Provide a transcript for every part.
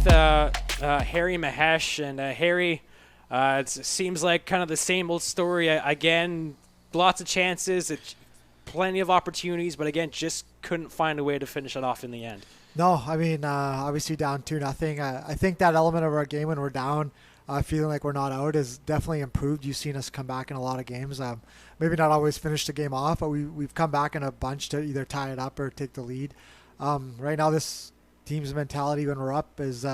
Harry Mahesh. And Harry, it seems like kind of the same old story again. Lots of chances, plenty of opportunities, but again, just couldn't find a way to finish it off in the end. No, I mean, obviously down 2-0. I think that element of our game when we're down, feeling like we're not out, is definitely improved. You've seen us come back in a lot of games. Maybe not always finish the game off, but we've come back in a bunch to either tie it up or take the lead. Right now, this team's mentality when we're up is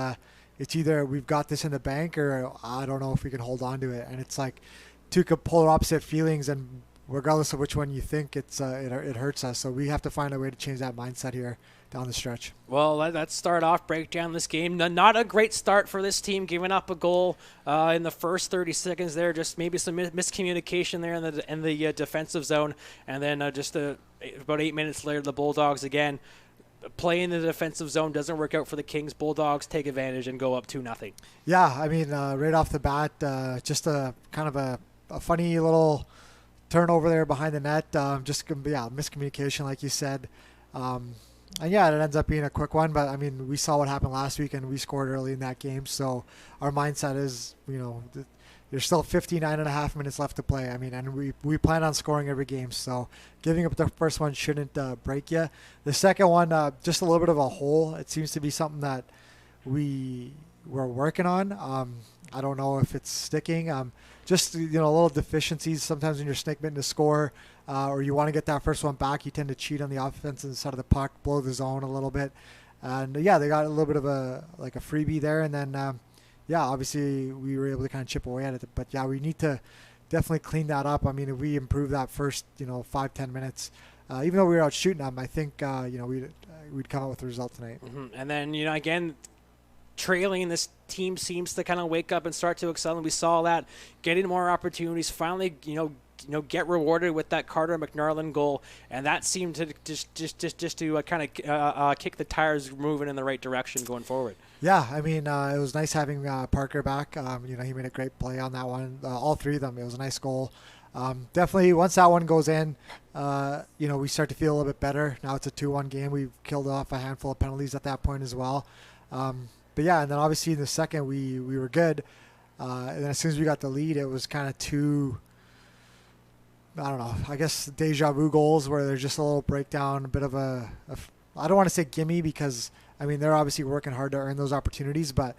it's either we've got this in the bank or I don't know if we can hold on to it. And it's like two polar opposite feelings, and regardless of which one you think, it hurts us. So we have to find a way to change that mindset here down the stretch. Well, let's start off, break down this game. Not a great start for this team, giving up a goal in the first 30 seconds there. Just maybe some miscommunication there in the defensive zone. And then about 8 minutes later, the Bulldogs again play in the defensive zone. Doesn't work out for the Kings. Bulldogs take advantage and go up 2-0. Yeah, I mean, right off the bat, just a kind of a funny little turnover there behind the net. Miscommunication, like you said. And yeah, it ends up being a quick one, but I mean, we saw what happened last week and we scored early in that game. So our mindset is, there's still 59.5 minutes left to play. I mean, and we plan on scoring every game. So giving up the first one shouldn't break you. The second one, just a little bit of a hole. It seems to be something that we're working on. I don't know if it's sticking. Just little deficiencies sometimes when you're snake bitten to score, or you want to get that first one back. You tend to cheat on the offensive side of the puck, blow the zone a little bit, and yeah, they got a little bit of a freebie there, and then obviously we were able to kind of chip away at it. But yeah, we need to definitely clean that up. I mean, if we improve that first 5-10 minutes, even though we were out shooting them, I think we'd come out with a result tonight. Mm-hmm. And then again, trailing, this team seems to kind of wake up and start to excel, and we saw that, getting more opportunities, finally get rewarded with that Carter McNarland goal, and that seemed to just to kind of kick the tires moving in the right direction going forward. Yeah, I mean, it was nice having Parker back. He made a great play on that one. All three of them. It was a nice goal. Definitely, once that one goes in, we start to feel a little bit better. Now it's a 2-1 game. We've killed off a handful of penalties at that point as well. But yeah, and then obviously in the second we were good. And then as soon as we got the lead, it was kind of two, I don't know, I guess deja vu goals where there's just a little breakdown, a bit of I don't want to say gimme because, I mean, they're obviously working hard to earn those opportunities, but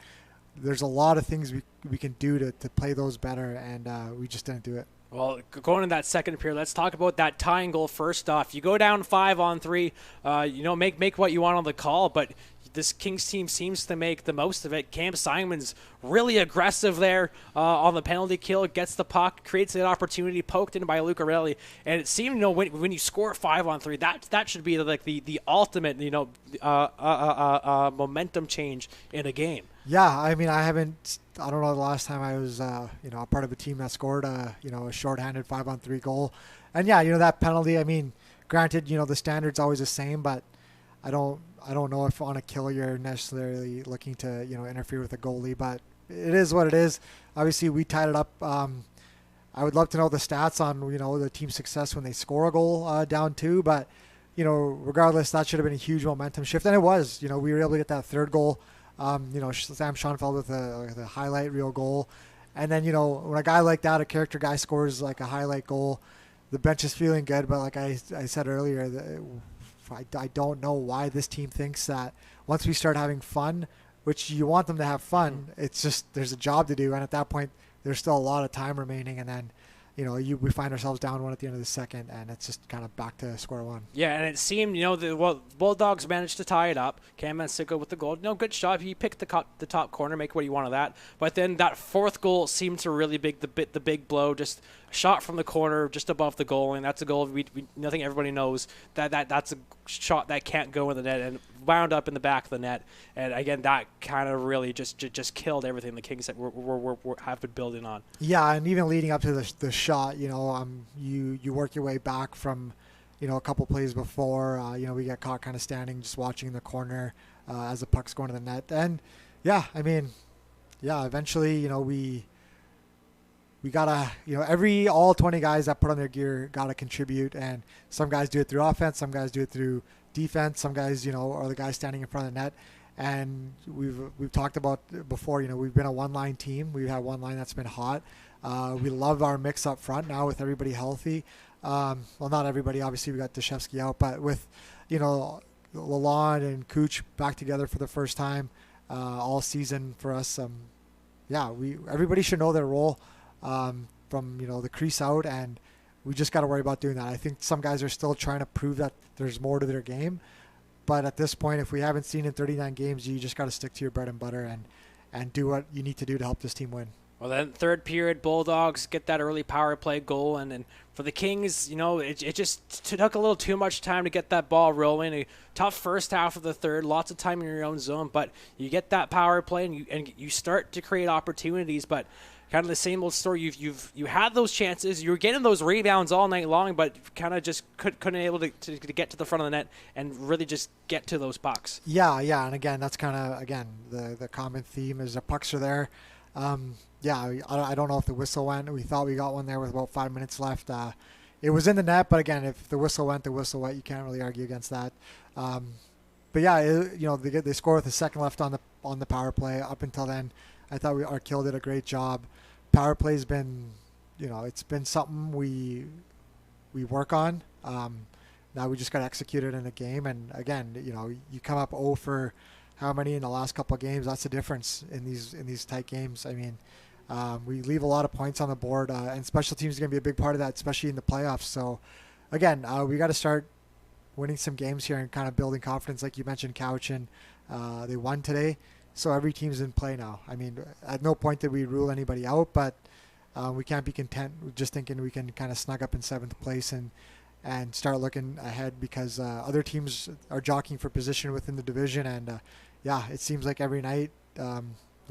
there's a lot of things we can do to play those better, and we just didn't do it. Well, going in that second period, let's talk about that tying goal first off. You go down 5-on-3, make what you want on the call, but this Kings team seems to make the most of it. Cam Simon's really aggressive there on the penalty kill, gets the puck, creates an opportunity, poked in by Lucarelli, and it seemed, when you score 5-on-3, that should be like the ultimate, momentum change in a game. Yeah, I mean, I don't know the last time I was, a part of a team that scored a shorthanded 5-on-3 goal. And yeah, that penalty, I mean, granted, the standard's always the same, but I don't know if on a kill you're necessarily looking to, interfere with a goalie, but it is what it is. Obviously, we tied it up. I would love to know the stats on, the team's success when they score a goal down 2, but, regardless, that should have been a huge momentum shift. And it was, we were able to get that third goal. Sam Schoenfeld with a highlight reel goal. And then, when a guy like that, a character guy, scores like a highlight goal, the bench is feeling good. But like I said earlier, I don't know why this team thinks that once we start having fun, which you want them to have fun, it's just there's a job to do. And at that point, there's still a lot of time remaining. And then, we find ourselves down 1 at the end of the second, and it's just kind of back to square one. Yeah, and it seemed, the Bulldogs managed to tie it up. Cam Mansicko with the goal. Good shot. He picked the top corner, make what you want of that. But then that fourth goal seemed to really the big blow, just a shot from the corner just above the goal, and that's a goal I think everybody knows that's a shot that can't go in the net and wound up in the back of the net. And again, that kind of really just killed everything the Kings that have been building on. Yeah, and even leading up to the shot, you work your way back from, a couple plays before, we get caught kind of standing, just watching in the corner as the puck's going to the net. And yeah, I mean, eventually, we gotta, all 20 guys that put on their gear gotta contribute, and some guys do it through offense, some guys do it through defense, some guys, are the guys standing in front of the net, And we've talked about before, we've been a one-line team. We have one line that's been hot. We love our mix up front now with everybody healthy. Well, not everybody. Obviously, we got Deshevsky out, but with, Lalonde and Cooch back together for the first time all season for us. Everybody should know their role from the crease out, and we just got to worry about doing that. I think some guys are still trying to prove that there's more to their game, but at this point, if we haven't seen in 39 games, you just got to stick to your bread and butter and do what you need to do to help this team win. Well, then third period, Bulldogs get that early power play goal, and then for the Kings, it just took a little too much time to get that ball rolling. A tough first half of the third, lots of time in your own zone, but you get that power play and you start to create opportunities, but kind of the same old story. You had those chances. You were getting those rebounds all night long, but kind of just couldn't able to get to the front of the net and really just get to those pucks. Yeah, and again, that's kind of the common theme is the pucks are there. I don't know if the whistle went. We thought we got one there with about 5 minutes left. It was in the net, but again, if the whistle went, the whistle went. You can't really argue against that. They score with a second left on the power play. Up until then, I thought our kill did a great job. Power play's been, it's been something we work on. Now we just got to execute it in a game. And again, you come up 0 for how many in the last couple of games? That's the difference in these tight games. I mean, we leave a lot of points on the board, and special teams is going to be a big part of that, especially in the playoffs. So, again, we got to start winning some games here and kind of building confidence, like you mentioned, Couch, and they won today. So every team's in play now. I mean, at no point did we rule anybody out, but we can't be content just thinking we can kind of snug up in 7th place and start looking ahead, because other teams are jockeying for position within the division, and it seems like every night,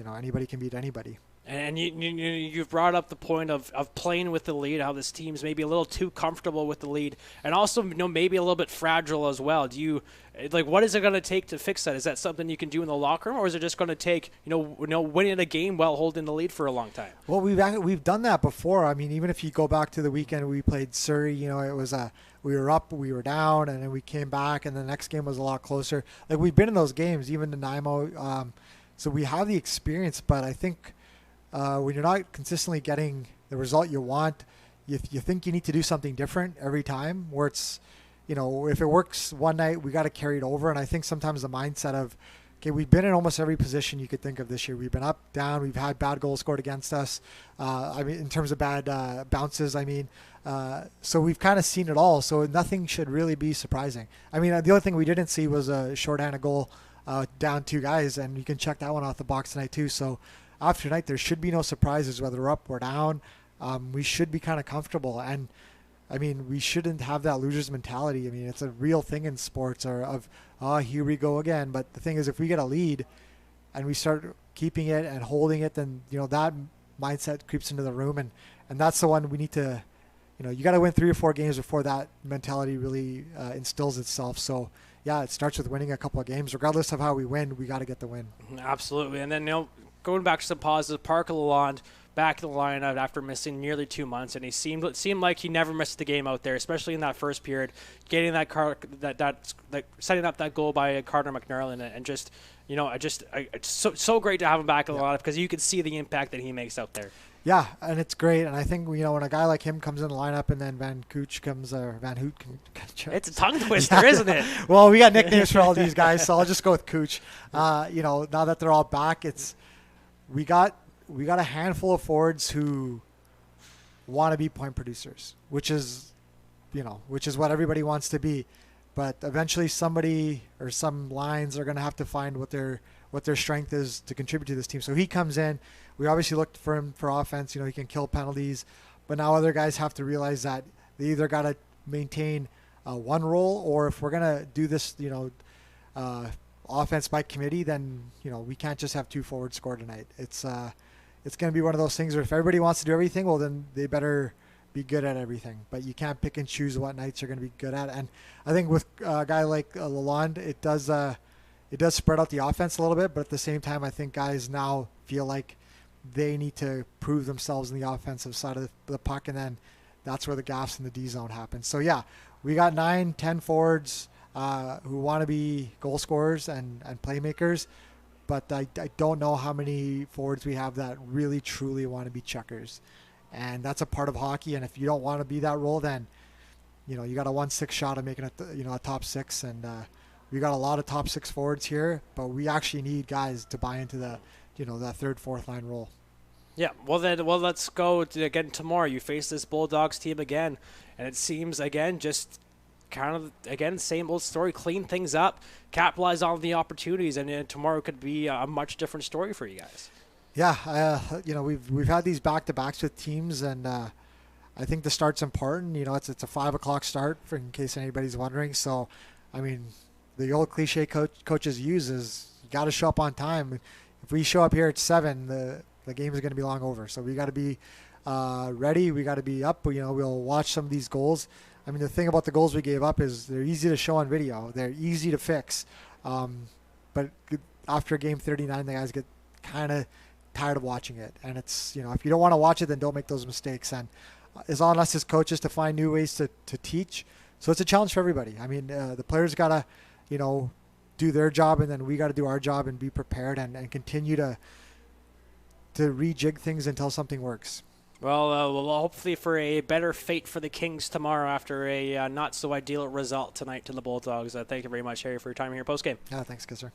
anybody can beat anybody. And you've brought up the point of playing with the lead, how this team's maybe a little too comfortable with the lead, and also maybe a little bit fragile as well. What is it going to take to fix that? Is that something you can do in the locker room, or is it just going to take winning a game while holding the lead for a long time? Well, we've done that before. I mean, even if you go back to the weekend we played Surrey, it was we were up, we were down, and then we came back, and the next game was a lot closer. Like, we've been in those games, even Nanaimo, so we have the experience. But I think when you're not consistently getting the result you want, you think you need to do something different every time, where it's, if it works one night, we got to carry it over. And I think sometimes the mindset of, okay, we've been in almost every position you could think of this year. We've been up, down, we've had bad goals scored against us. In terms of bad bounces, so we've kind of seen it all. So nothing should really be surprising. I mean, the only thing we didn't see was a shorthanded goal down 2 guys, and you can check that one off the box tonight too. So after tonight, there should be no surprises, whether we're up or down. We should be kind of comfortable. And I mean, we shouldn't have that loser's mentality. I mean, it's a real thing in sports, here we go again. But the thing is, if we get a lead and we start keeping it and holding it, then, that mindset creeps into the room. And that's the one we need to, you got to win 3 or 4 games before that mentality really instills itself. So, it starts with winning a couple of games. Regardless of how we win, we got to get the win. Absolutely. And then, going back to some positive, Parker Lalonde back in the lineup after missing nearly 2 months, and it seemed like he never missed the game out there, especially in that first period, getting setting up that goal by Carter McNarlin, and just it's so great to have him back in the lineup, because you can see the impact that he makes out there. Yeah, and it's great, and I think when a guy like him comes in the lineup, and then Van Hoot comes, it's a tongue twister, isn't it? Well, we got nicknames for all these guys, so I'll just go with Cooch. Now that they're all back, we got a handful of forwards who want to be point producers, which is what everybody wants to be. But eventually somebody or some lines are going to have to find what their strength is to contribute to this team. So he comes in. We obviously looked for him for offense. He can kill penalties. But now other guys have to realize that they either got to maintain one role, or if we're going to do this, offense by committee, then, we can't just have 2 forwards score tonight. It's going to be one of those things where if everybody wants to do everything, well, then they better be good at everything. But you can't pick and choose what nights you're going to be good at. And I think with a guy like Lalonde, it does spread out the offense a little bit. But at the same time, I think guys now feel like they need to prove themselves in the offensive side of the puck, and then that's where the gaps in the D zone happen. So, we got 9-10 forwards. who want to be goal scorers and playmakers, but I don't know how many forwards we have that really truly want to be checkers, and that's a part of hockey. And if you don't want to be that role, then you got a 1-6 shot of making a top six, and we got a lot of top six forwards here, but we actually need guys to buy into the that third, fourth line role. Yeah, well let's go again tomorrow. You face this Bulldogs team again, and it seems again just kind of again same old story. Clean things up, capitalize on the opportunities, and tomorrow could be a much different story for you guys. Yeah, we've had these back-to-backs with teams, and I think the start's important. It's a 5 o'clock start, in case anybody's wondering. So, I mean, the old cliche coaches use is you got to show up on time. If we show up here at 7, the game is going to be long over. So we got to be ready. We got to be up. We'll watch some of these goals. I mean, the thing about the goals we gave up is they're easy to show on video. They're easy to fix. But after game 39, the guys get kind of tired of watching it. And it's, if you don't want to watch it, then don't make those mistakes. And it's on us as coaches to find new ways to teach. So it's a challenge for everybody. I mean, the players got to, do their job, and then we got to do our job and be prepared and continue to rejig things until something works. Well, hopefully for a better fate for the Kings tomorrow after a not so ideal result tonight to the Bulldogs. Thank you very much, Harry, for your time here post game. Yeah, thanks, good sir.